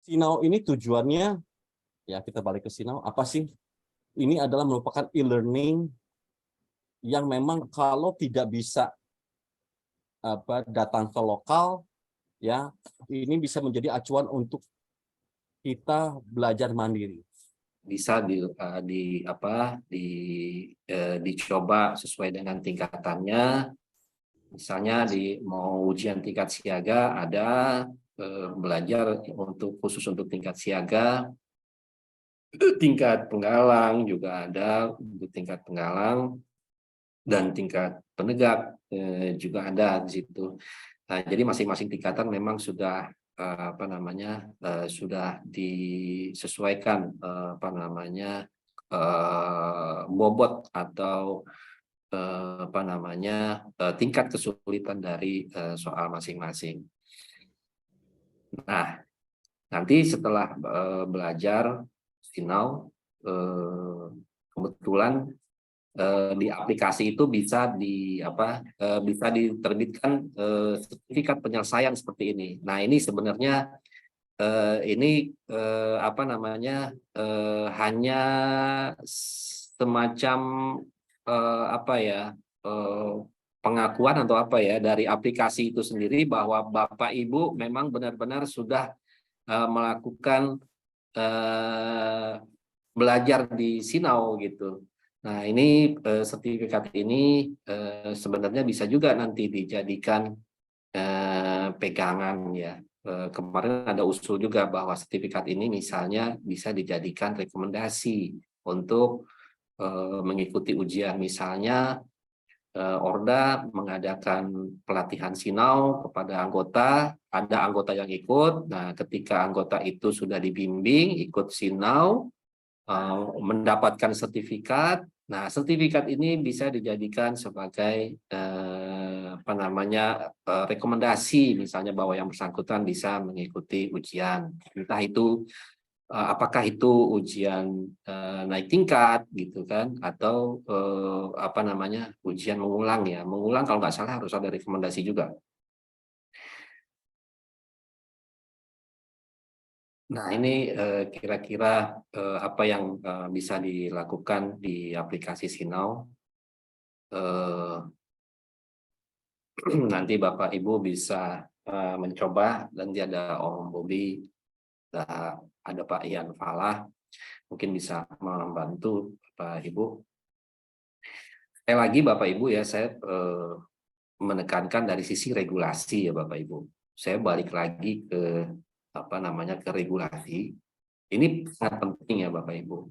Sinau ini tujuannya, ya kita balik ke Sinau, apa sih? Ini adalah merupakan e-learning yang memang kalau tidak bisa datang ke lokal, ya ini bisa menjadi acuan untuk kita belajar mandiri. Bisa dicoba sesuai dengan tingkatannya. Misalnya mau ujian tingkat siaga ada, belajar khusus untuk tingkat siaga. Tingkat penggalang juga ada, untuk tingkat penggalang dan tingkat penegak juga ada di situ. Nah, jadi masing-masing tingkatan memang sudah sudah disesuaikan bobot atau tingkat kesulitan dari soal masing-masing. Nah, nanti setelah belajar Sinau, kebetulan di aplikasi itu bisa diterbitkan sertifikat penyelesaian seperti ini. Nah, ini sebenarnya hanya semacam pengakuan atau dari aplikasi itu sendiri bahwa Bapak Ibu memang benar-benar sudah melakukan belajar di Sinau gitu. Nah, ini sertifikat ini sebenarnya bisa juga nanti dijadikan pegangan ya. Kemarin ada usul juga bahwa sertifikat ini misalnya bisa dijadikan rekomendasi untuk mengikuti ujian. Misalnya Orda mengadakan pelatihan Sinau kepada anggota, ada anggota yang ikut. Nah, ketika anggota itu sudah dibimbing ikut Sinau, mendapatkan sertifikat. Nah, sertifikat ini bisa dijadikan sebagai rekomendasi, misalnya bahwa yang bersangkutan bisa mengikuti ujian. Entah itu apakah itu ujian naik tingkat gitu kan, atau ujian mengulang ya. Mengulang kalau nggak salah harus ada rekomendasi juga. Nah, ini kira-kira apa yang bisa dilakukan di aplikasi Sinau. Nanti Bapak Ibu bisa mencoba, dan ada Om Bobi, ada Pak Ian Falah, mungkin bisa membantu Bapak Ibu. Sekali lagi Bapak Ibu ya, saya menekankan dari sisi regulasi ya Bapak Ibu. Saya balik lagi ke ke regulasi. Ini sangat penting ya Bapak Ibu.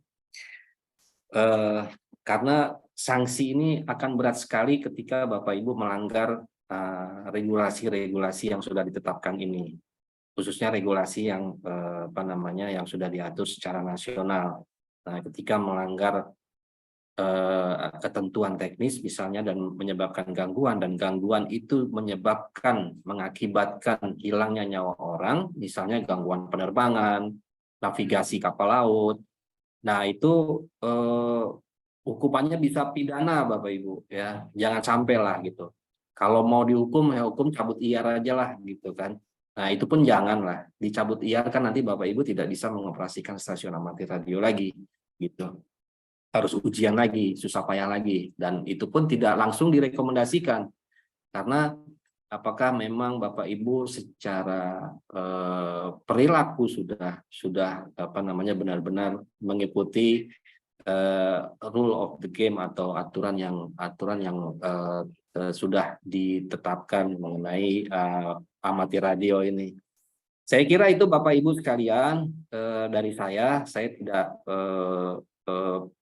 Karena sanksi ini akan berat sekali ketika Bapak Ibu melanggar regulasi-regulasi yang sudah ditetapkan ini, khususnya regulasi yang yang sudah diatur secara nasional. Nah, ketika melanggar ketentuan teknis misalnya dan menyebabkan gangguan, dan gangguan itu mengakibatkan hilangnya nyawa orang, misalnya gangguan penerbangan, navigasi kapal laut. Nah, itu hukumannya bisa pidana Bapak Ibu ya. Jangan sampai lah gitu. Kalau mau dihukum ya hukum cabut IAR aja lah gitu kan. Nah, itu pun janganlah. Dicabut IAR kan nanti Bapak Ibu tidak bisa mengoperasikan stasiun amatir radio lagi gitu. Harus ujian lagi, susah payah lagi, dan itu pun tidak langsung direkomendasikan karena apakah memang Bapak Ibu secara perilaku sudah benar-benar mengikuti rule of the game atau aturan yang sudah ditetapkan mengenai amatir radio ini. Saya kira itu Bapak Ibu sekalian dari saya tidak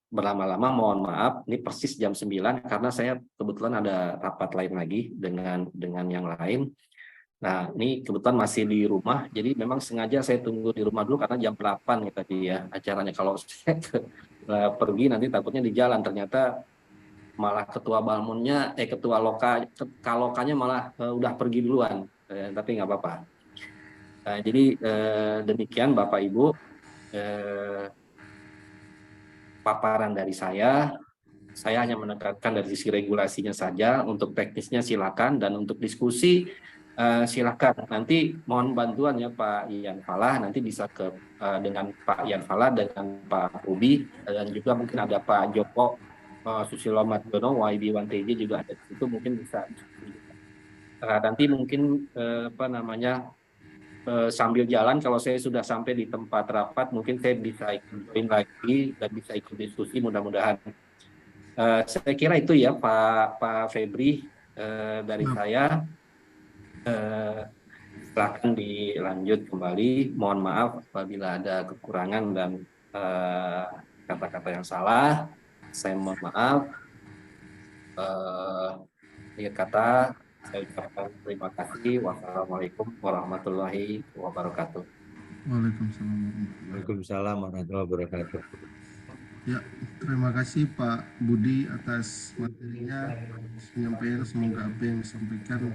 berlama-lama, mohon maaf, ini persis jam 9 karena saya kebetulan ada rapat lain lagi dengan yang lain. Nah, ini kebetulan masih di rumah, jadi memang sengaja saya tunggu di rumah dulu karena jam 8 ya tadi ya acaranya. Kalau saya pergi nanti takutnya di jalan, ternyata malah ketua balmunnya, ketua kalokanya malah udah pergi duluan, tapi nggak apa-apa. Jadi demikian Bapak Ibu. Paparan dari saya hanya menekankan dari sisi regulasinya saja. Untuk teknisnya silakan, dan untuk diskusi silakan nanti mohon bantuan ya Pak Ian Falah, nanti bisa dengan Pak Ian Falah dengan Pak Ubi, dan juga mungkin ada Pak Joko Susilo Mardiono YB 1TJ juga ada di situ, mungkin bisa nanti mungkin apa namanya sambil jalan kalau saya sudah sampai di tempat rapat mungkin saya bisa ikut join lagi dan bisa ikut diskusi, mudah-mudahan. Saya kira itu ya Pak Febri dari Siap. saya. Silakan dilanjut kembali. Mohon maaf apabila ada kekurangan dan kata-kata yang salah. Saya mohon maaf. Akhir kata saya ucapkan terima kasih. Wassalamualaikum warahmatullahi wabarakatuh. Waalaikumsalam warahmatullahi Waalaikumsalam warahmatullahi wabarakatuh. Ya, terima kasih Pak Budi atas materinya, penyampaian. Semoga apa yang disampaikan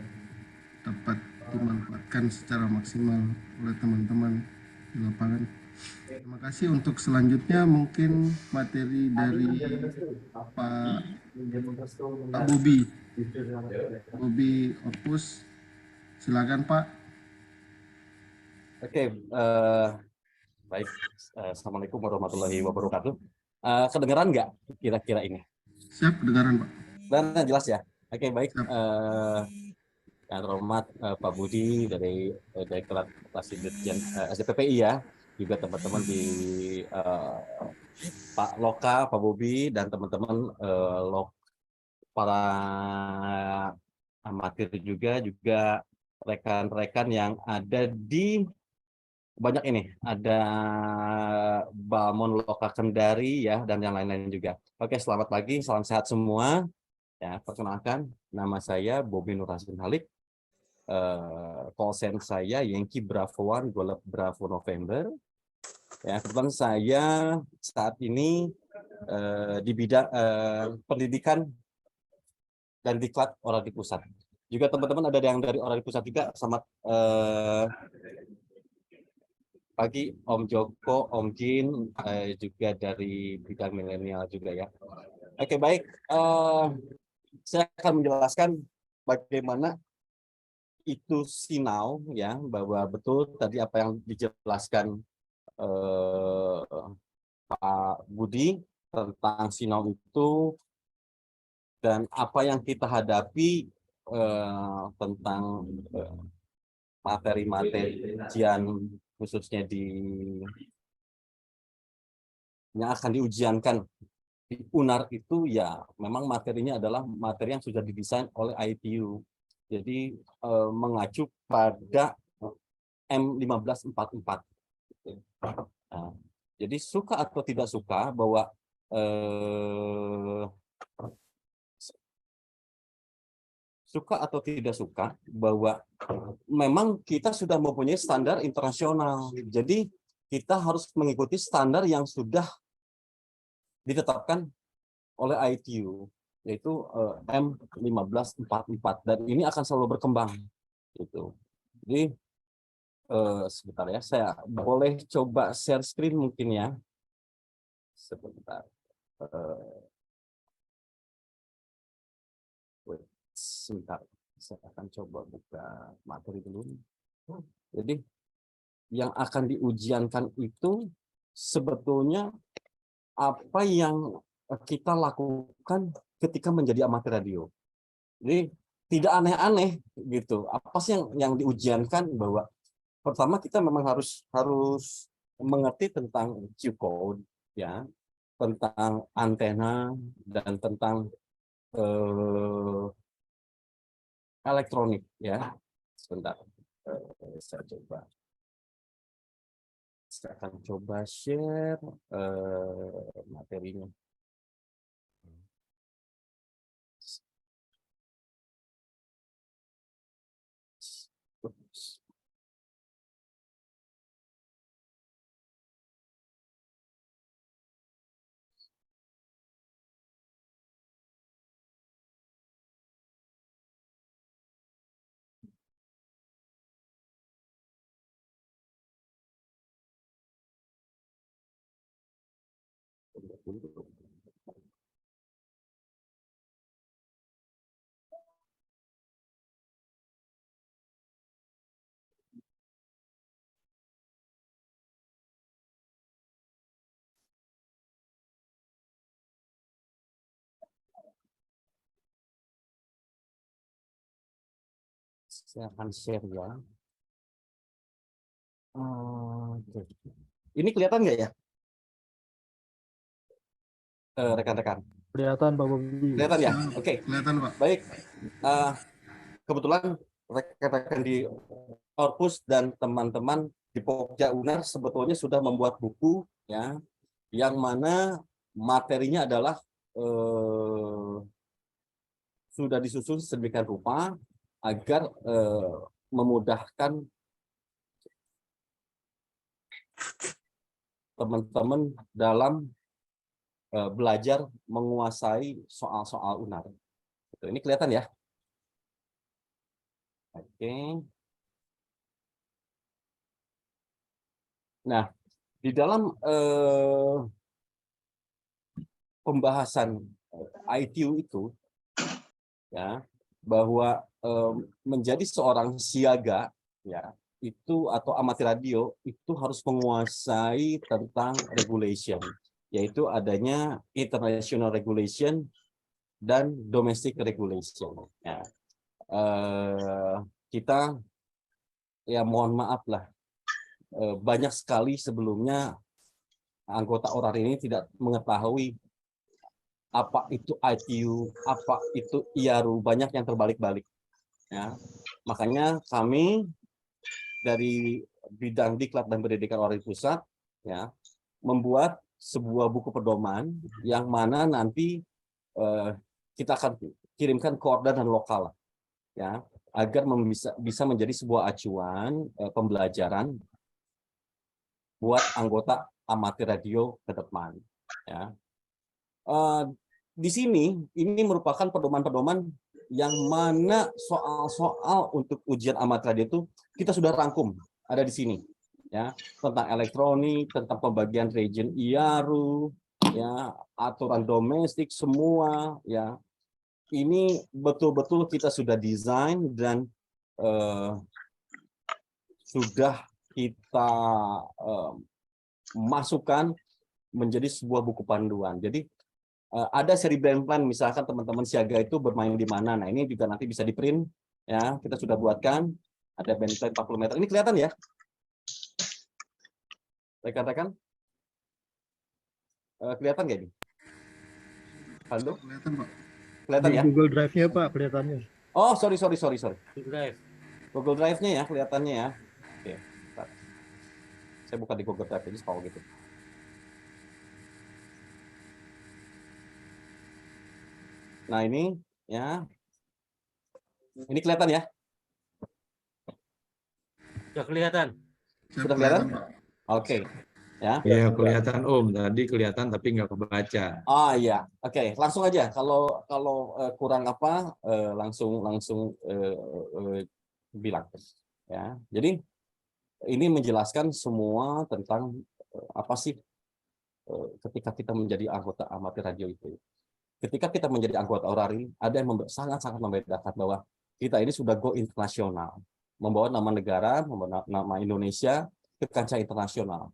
dapat dimanfaatkan secara maksimal oleh teman-teman di lapangan. Terima kasih. Untuk selanjutnya mungkin materi dari Pak Bobi Opus. Silakan Pak. Oke, baik. Assalamualaikum warahmatullahi wabarakatuh. Kedengeran nggak kira-kira ini? Siap, kedengaran Pak. Benar, jelas ya? Oke, baik. Siap. Yang terhormat Pak Budi dari Direktorat Operasi Dirjen SDPPI ya, juga teman-teman di Pak Loka, Pak Bobi, dan teman-teman para amatir juga rekan-rekan yang ada di banyak ini, ada Balmon Loka Kendari ya, dan yang lain-lain juga. Oke, selamat pagi, salam sehat semua. Ya, perkenalkan, nama saya Bobi Nurhasin Halik. Call sign saya Yankee Bravo One Golf Bravo November. Ya, kebetulan saya saat ini di bidang pendidikan dan diklat Orali Pusat. Juga teman-teman ada yang dari Orali Pusat juga. Selamat pagi Om Joko, Om Jin, juga dari bidang milenial juga ya. Oke, baik. Saya akan menjelaskan bagaimana itu sinau ya, bahwa betul tadi apa yang dijelaskan Pak Budi tentang sinau itu dan apa yang kita hadapi tentang materi-materi ujian khususnya yang akan diujiankan di UNAR itu ya memang materinya adalah materi yang sudah didesain oleh ITU. Jadi mengacu pada M1544. Nah, jadi suka atau tidak suka bahwa memang kita sudah mempunyai standar internasional. Jadi kita harus mengikuti standar yang sudah ditetapkan oleh ITU, yaitu M1544, dan ini akan selalu berkembang. Gitu. Jadi sebentar ya, saya boleh coba share screen mungkin ya. Sebentar. Sebentar, saya akan coba buka materi dulu. Jadi yang akan diujiankan itu sebetulnya apa yang kita lakukan ketika menjadi amatir radio. Jadi tidak aneh-aneh gitu. Apa sih yang diujiankan, bahwa pertama kita memang harus mengerti tentang Q-code ya, tentang antena dan tentang elektronik ya. Sebentar, saya akan coba share materinya. Saya akan share ya. Oke. Ini kelihatan nggak ya, rekan-rekan? Kelihatan Pak Bobi. Kelihatan ya? Oke. Kelihatan Pak. Baik. Kebetulan rekan-rekan di Orpus dan teman-teman di Pokja Unar sebetulnya sudah membuat buku ya, yang mana materinya adalah sudah disusun sedemikian rupa agar memudahkan teman-teman dalam belajar menguasai soal-soal UNAR. Ini kelihatan ya? Oke. Nah, di dalam pembahasan ITU itu, ya, bahwa menjadi seorang siaga, ya, itu atau amatir radio itu harus menguasai tentang regulation, yaitu adanya international regulation dan domestic regulation. Ya. Kita ya mohon maaf lah, banyak sekali sebelumnya anggota ORAR ini tidak mengetahui apa itu ITU, apa itu IARU, banyak yang terbalik-balik. Ya. Makanya kami dari bidang Diklat dan Pendidikan ORAR Pusat ya membuat sebuah buku pedoman yang mana nanti kita akan kirimkan ke Orda dan lokal ya, agar bisa menjadi sebuah acuan pembelajaran buat anggota amatir radio ke depan ya. Di sini ini merupakan pedoman-pedoman yang mana soal-soal untuk ujian amatir radio itu kita sudah rangkum, ada di sini ya, tentang elektronik, tentang pembagian region IARU ya, aturan domestik semua ya. Ini betul-betul kita sudah desain dan sudah kita masukkan menjadi sebuah buku panduan. Jadi ada seri brand plan, misalkan teman-teman siaga itu bermain di mana. Nah, ini juga nanti bisa di-print ya. Kita sudah buatkan ada band plan 40 meter. Ini kelihatan ya? Rekan-rekan? Kelihatan nggak ini? Faldo? Kelihatan Pak. Kelihatan ya? Google Drive-nya Pak kelihatannya. Oh, sorry. Google Drive. Google Drive-nya ya kelihatannya ya. Oke. Bentar. Saya buka di Google Drive ini kalau gitu. Nah, ini ya. Ini kelihatan ya? Sudah kelihatan. Sudah kelihatan? Oke. Ya. Iya, kelihatan Om. Tadi kelihatan tapi nggak kebaca. Ah iya, oke, langsung aja. Kalau kurang apa, langsung bilang. Ya, jadi ini menjelaskan semua tentang apa sih ketika kita menjadi anggota amatir radio itu. Ketika kita menjadi anggota ORARI, ada yang sangat-sangat membedakan bahwa kita ini sudah go internasional, membawa nama negara, membawa nama Indonesia ke kancah internasional.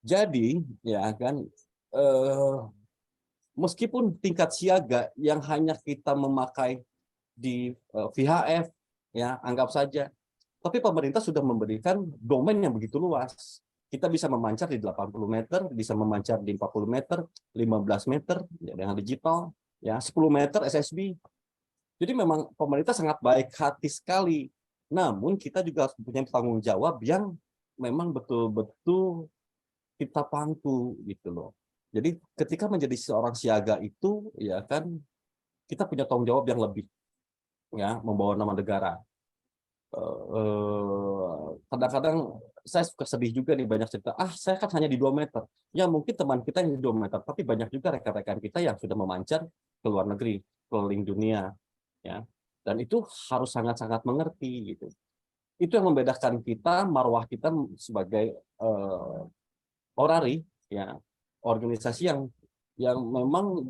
Jadi, ya kan, meskipun tingkat siaga yang hanya kita memakai di VHF, ya anggap saja, tapi pemerintah sudah memberikan domain yang begitu luas. Kita bisa memancar di 80 meter, bisa memancar di 40 meter, 15 meter ya, dengan digital, ya 10 meter SSB. Jadi memang pemerintah sangat baik hati sekali. Namun kita juga harus punya tanggung jawab yang memang betul-betul kita pangku gitu loh. Jadi ketika menjadi seorang siaga itu ya kan kita punya tanggung jawab yang lebih ya, membawa nama negara. Kadang-kadang saya suka sedih juga nih, banyak cerita, saya kan hanya di 2 meter. Ya mungkin teman kita yang di 2 meter, tapi banyak juga rekan-rekan kita yang sudah memancar ke luar negeri, keliling dunia. Ya. Dan itu harus sangat-sangat mengerti gitu. Itu yang membedakan kita, marwah kita sebagai ORARI, ya, organisasi yang memang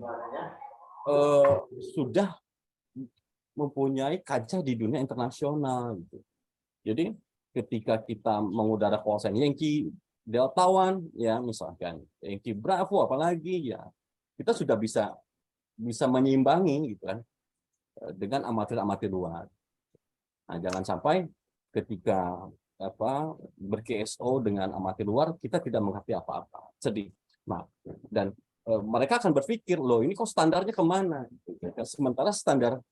sudah mempunyai kancah di dunia internasional. Gitu. Jadi ketika kita mengudara kawasan Yankee, Delta One, ya misalkan Yankee Bravo, apalagi ya kita sudah bisa menyeimbangi gitu kan dengan amatir-amatir luar. Nah, jangan sampai ketika ber-KSO dengan amati luar kita tidak mengerti apa-apa, sedih. Nah, dan mereka akan berpikir, loh ini kok standarnya kemana? Sementara standar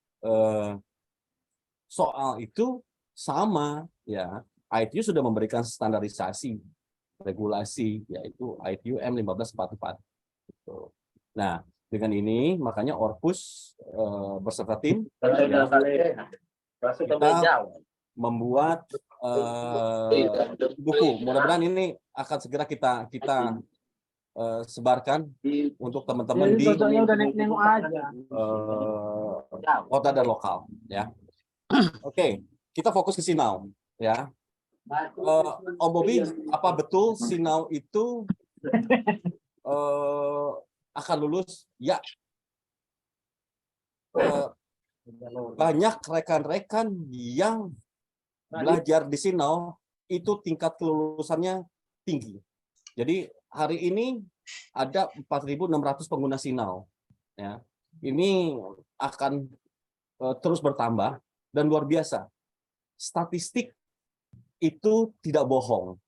soal itu sama, ya. ITU sudah memberikan standarisasi regulasi, yaitu ITU M1544. Nah, dengan ini makanya Orpus beserta tim kita membuat buku. Mudah-mudahan ini akan segera kita sebarkan untuk teman-teman di kota dan lokal, ya. Oke, kita fokus ke Sinau, ya. Om Bobi, apa betul Sinau itu akan lulus? Ya. Banyak rekan-rekan yang belajar di Sinau itu tingkat kelulusannya tinggi. Jadi hari ini ada 4.600 pengguna Sinau. Ya. Ini akan terus bertambah dan luar biasa. Statistik itu tidak bohong.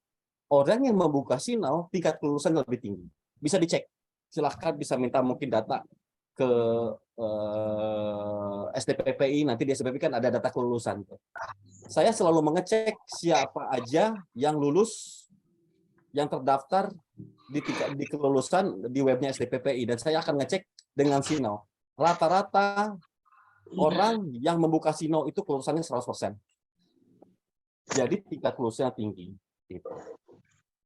Orang yang membuka Sinau tingkat kelulusan lebih tinggi. Bisa dicek. Silahkan bisa minta mungkin data ke SDPPI, nanti di SDPPI kan ada data kelulusan. Saya selalu mengecek siapa aja yang lulus, yang terdaftar di kelulusan di webnya SDPPI, dan saya akan ngecek dengan Sinau. Rata-rata orang yang membuka Sinau itu kelulusannya 100%. Jadi tingkat kelulusannya tinggi. Gitu.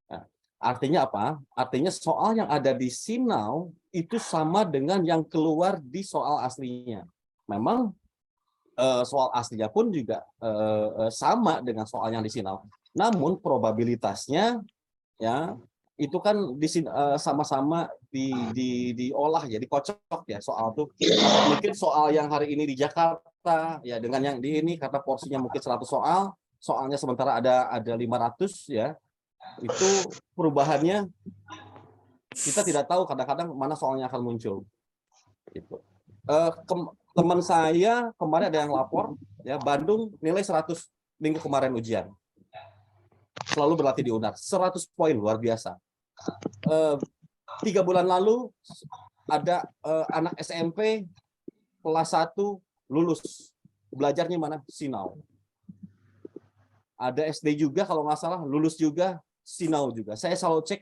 Nah, artinya apa? Artinya soal yang ada di Sinau itu sama dengan yang keluar di soal aslinya. Memang soal aslinya pun juga sama dengan soal yang di Sinau. Namun probabilitasnya, ya, itu kan sama-sama diolah ya, dikocok ya soal itu. Mungkin soal yang hari ini di Jakarta ya dengan yang di ini karena porsinya mungkin 100 soal, soalnya sementara ada 500 ya. Itu perubahannya kita tidak tahu kadang-kadang mana soalnya akan muncul. Gitu. Teman saya kemarin ada yang lapor ya, Bandung nilai 100 minggu kemarin ujian. Selalu berlatih di UNAR, 100 poin, luar biasa. 3 bulan lalu ada anak SMP kelas 1 lulus. Belajarnya mana? Sinau. Ada SD juga kalau nggak salah lulus juga Sinau juga. Saya selalu cek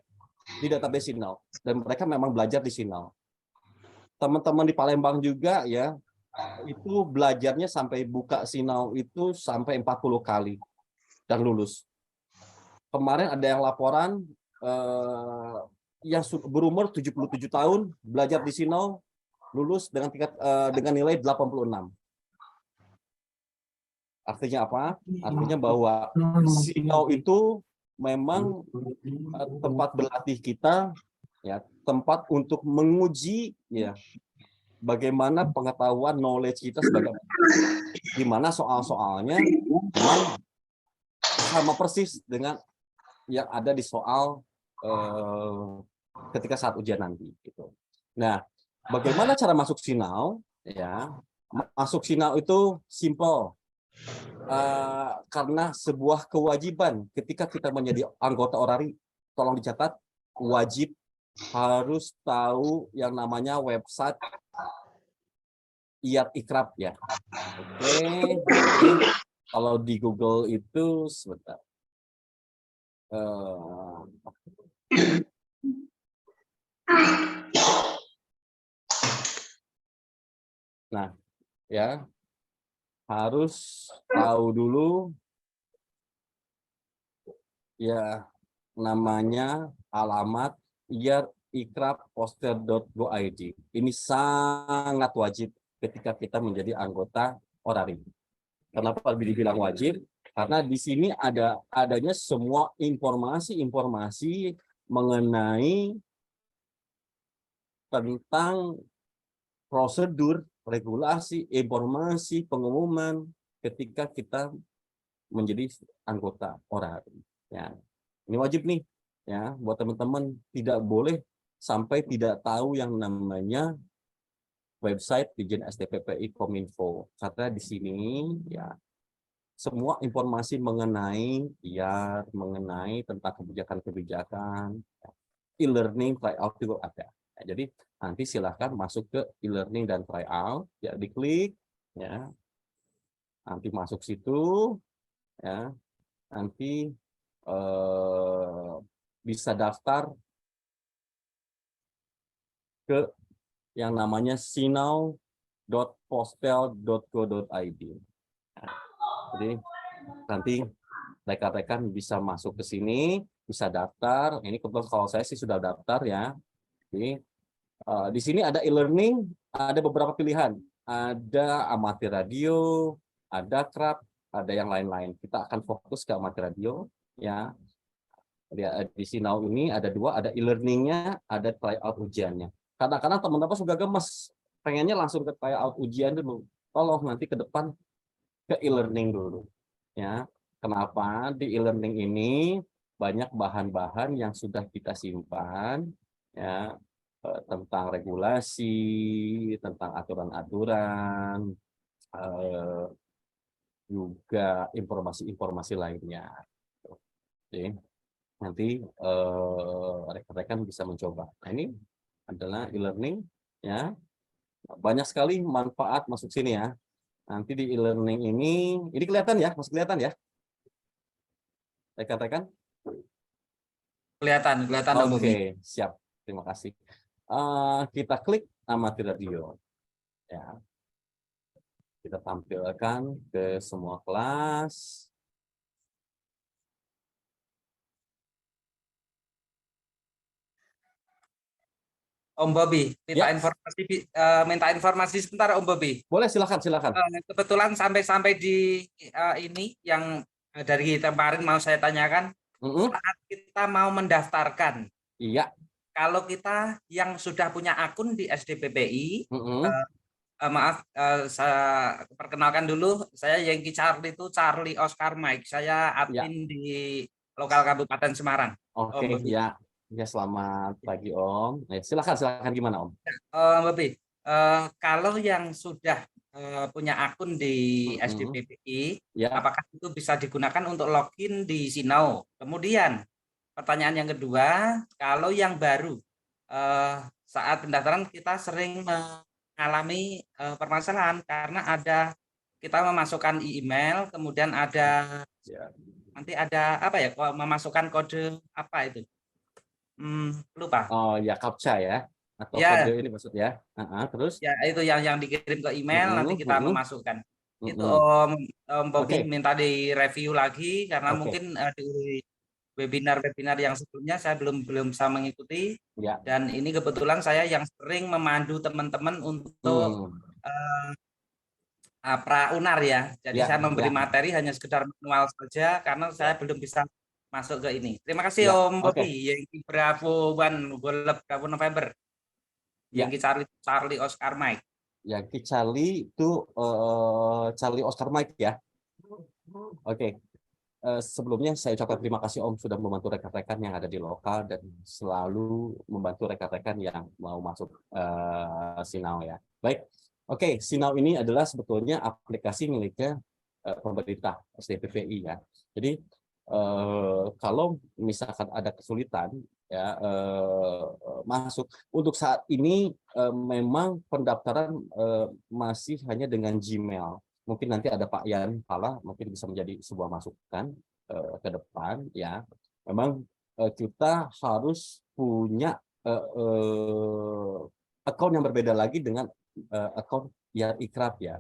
di database Sinau dan mereka memang belajar di Sinau. Teman-teman di Palembang juga ya, itu belajarnya sampai buka Sinau itu sampai 40 kali dan lulus. Kemarin ada yang laporan yang berumur 77 tahun belajar di Sinau lulus dengan tingkat dengan nilai 86. Artinya apa? Artinya bahwa Sinau itu memang tempat berlatih kita, ya, tempat untuk menguji ya bagaimana pengetahuan knowledge kita sebagai di mana soal-soalnya memang sama persis dengan yang ada di soal ketika saat ujian nanti gitu. Nah, bagaimana cara masuk Sinau ya? Masuk Sinau itu simple. Karena sebuah kewajiban ketika kita menjadi anggota orari, tolong dicatat, wajib harus tahu yang namanya website IAT Ikrab ya. Oke. Kalau di Google itu sebentar. Nah, ya. Harus tahu dulu ya namanya alamat iatikrabposter.go.id. Ini sangat wajib ketika kita menjadi anggota orari. Kenapa dibilang wajib? Karena di sini adanya semua informasi mengenai tentang prosedur, regulasi, informasi, pengumuman ketika kita menjadi anggota orari. Ya, ini wajib nih, ya, buat teman-teman tidak boleh sampai tidak tahu yang namanya website Dirjen SDPPI Kominfo. Karena di sini, ya, semua informasi mengenai mengenai tentang kebijakan-kebijakan e-learning tryout juga ada. Ya, jadi nanti silahkan masuk ke e-learning dan tryout, ya diklik, ya nanti masuk situ, ya nanti bisa daftar ke yang namanya sinau.pospel.go.id. Jadi nanti rekan-rekan bisa masuk ke sini, bisa daftar. Ini kebetulan kalau saya sih sudah daftar ya. Jadi di sini ada e-learning, ada beberapa pilihan. Ada amatir radio, ada craft, ada yang lain-lain. Kita akan fokus ke amatir radio ya. Di Sinau ini ada dua, ada e-learningnya, ada tryout ujiannya. Kadang-kadang teman-teman sudah gemes, pengennya langsung ke tryout ujian dulu. Tolong nanti ke depan ke e-learning dulu. Ya, kenapa? Di e-learning ini banyak bahan-bahan yang sudah kita simpan, ya, tentang regulasi, tentang aturan-aturan, juga informasi-informasi lainnya. Oke. Nanti rekan-rekan bisa mencoba. Nah, ini adalah e-learning ya. Banyak sekali manfaat masuk sini ya. Nanti di e-learning ini kelihatan ya, masih kelihatan ya. Rekan-rekan? Kelihatan, Om Bobi. Oke, siap. Terima kasih. Kita klik amatir radio. Ya. Kita tampilkan ke semua kelas. Om Bobi, Ya. minta informasi sebentar Om Bobi. Boleh, silakan. Kebetulan sampai di ini yang dari kemarin mau saya tanyakan, saat kita mau mendaftarkan, Iya. kalau kita yang sudah punya akun di SDPPI, maaf, saya perkenalkan dulu, saya Yengki Charlie itu Charlie Oscar Mike, saya admin di lokal Kabupaten Semarang. Oke, Om Bobi. ya. Ya, selamat pagi Om. Silakan gimana Om? Om Bobi, kalau yang sudah punya akun di SDPPI, Ya. apakah itu bisa digunakan untuk login di Sinau? Kemudian pertanyaan yang kedua, kalau yang baru, saat pendaftaran kita sering mengalami permasalahan karena kita memasukkan email, kemudian nanti ada apa ya, memasukkan kode apa itu? Lupa. Oh ya, CAPTCHA ya, atau Ya. kode ini maksud ya. Terus? Ya, itu yang dikirim ke email, nanti kita memasukkan. Itu Om Bobi minta direview lagi karena mungkin di webinar-webinar yang sebelumnya saya belum bisa mengikuti. Ya. Dan ini kebetulan saya yang sering memandu teman-teman untuk pra-unar ya. Jadi saya memberi materi hanya sekedar manual saja karena saya belum bisa masuk ke ini. Terima kasih Om Bobi. Yang Bravo One Golep Bravo November. Yang Charlie Oscar Mike. Yang Charlie itu Charlie Oscar Mike ya. Oke. Sebelumnya saya ucapkan terima kasih Om sudah membantu rekan-rekan yang ada di lokal dan selalu membantu rekan-rekan yang mau masuk Sinau ya. Baik. Oke, Sinau ini adalah sebetulnya aplikasi miliknya pemerintah SDPPI ya. Jadi kalau misalkan ada kesulitan ya masuk untuk saat ini memang pendaftaran masih hanya dengan Gmail. Mungkin nanti ada Pak Yan Pala mungkin bisa menjadi sebuah masukan ke depan ya. Memang kita harus punya akun yang berbeda lagi dengan akun yang ikraf ya.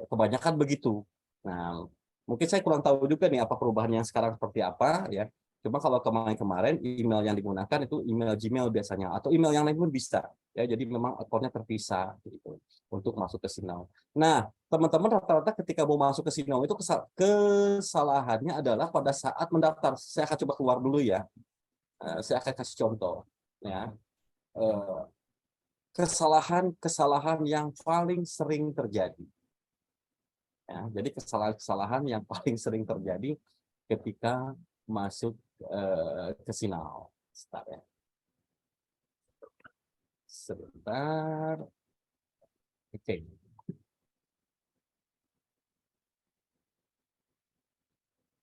Kebanyakan begitu. Nah, mungkin saya kurang tahu juga nih apa perubahan yang sekarang seperti apa ya. Cuma kalau kemarin-kemarin email yang digunakan itu email Gmail biasanya atau email yang lain pun bisa ya. Jadi memang akunnya terpisah gitu untuk masuk ke Sinau. Nah, teman-teman rata-rata ketika mau masuk ke Sinau itu kesalahannya adalah pada saat mendaftar. Saya akan coba keluar dulu ya. Saya akan kasih contoh ya. Kesalahan-kesalahan yang paling sering terjadi. Ya, jadi kesalahan-kesalahan yang paling sering terjadi ketika masuk ke Sinau. Sebentar. Oke.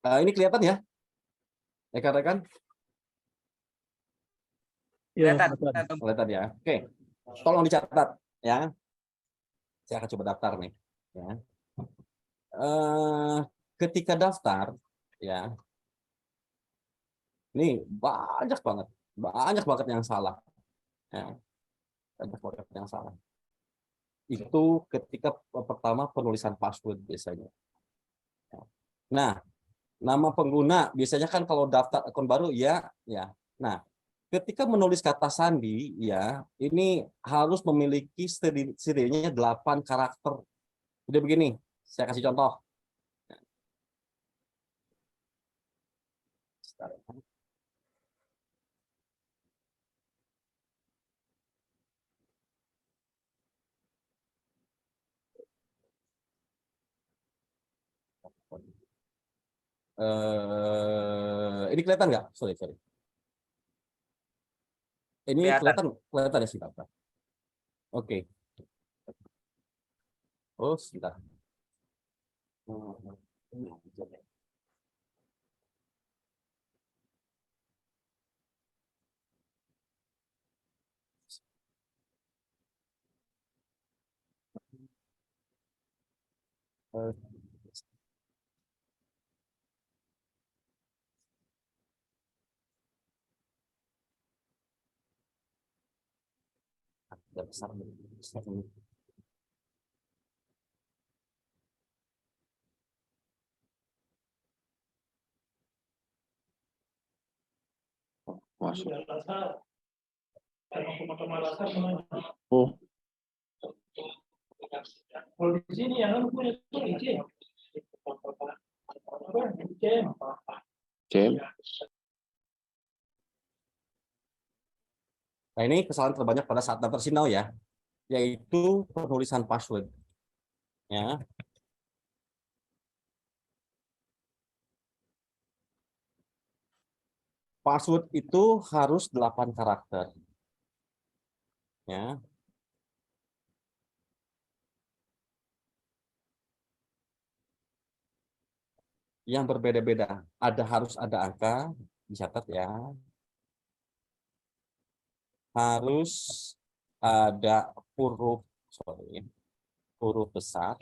Ini kelihatan ya, rekan-rekan? Iya, Kelihatan. kelihatan. Kelihatan ya. Oke, tolong dicatat ya. Saya akan coba daftar nih. Ya. Ketika daftar, ya, ini banyak banget yang salah. Ya. Banyak banget yang salah. Itu ketika pertama penulisan password biasanya. Nah, nama pengguna biasanya kan kalau daftar akun baru ya. Nah, ketika menulis kata sandi ya, ini harus memiliki setidaknya 8 karakter. Jadi begini, saya kasih contoh. Ini kelihatan nggak? Sorry. Ini kelihatan ya, sebentar. Oke. Oh, sebentar. Udah besar. Oh, Kalau di sini yang punya itu izin. Cem. Nah, ini kesalahan terbanyak pada saat daftar SIM Now ya, yaitu penulisan password. Ya. Password itu harus 8 karakter. Ya. Yang berbeda-beda. Harus ada angka, dicatat ya. Harus ada huruf besar.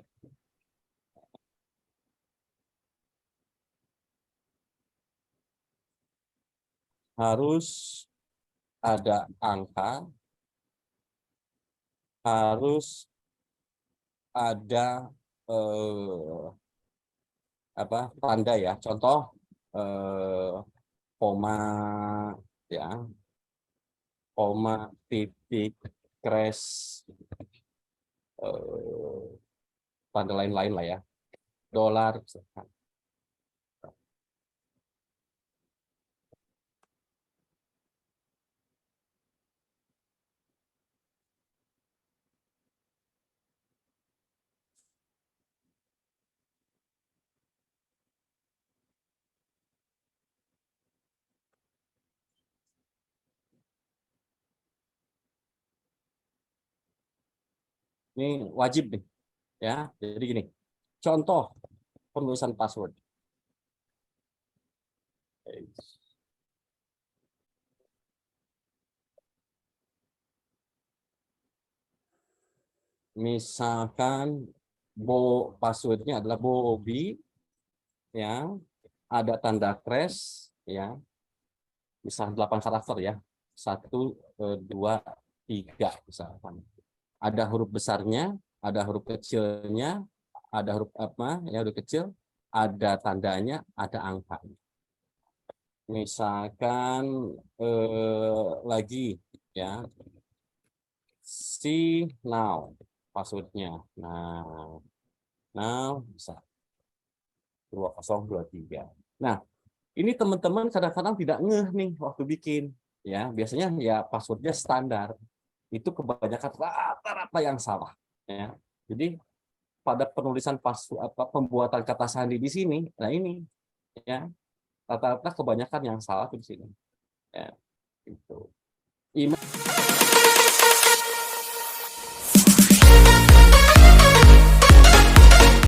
Harus ada angka. Harus ada tanda ya. Contoh koma ya. Koma, titik, crash, tanda lain-lain lah ya. Dolar. Ini wajib nih ya. Jadi gini. Contoh penulisan password. Misalkan passwordnya adalah Bobby ya. Ada tanda crash ya. Misal 8 karakter ya. 1 2 3 misalkan. Ada huruf besarnya, ada huruf kecilnya, ada huruf huruf kecil, ada tandanya, ada angka. Misalkan lagi ya, see now passwordnya. Nah, now bisa 2023. Nah, ini teman-teman kadang-kadang tidak ngeh nih waktu bikin. Ya, biasanya ya passwordnya standar. Itu kebanyakan rata-rata yang salah. Ya. Jadi pada penulisan pembuatan kata sandi di sini, nah ini ya rata-rata kebanyakan yang salah di sini. Ya, itu.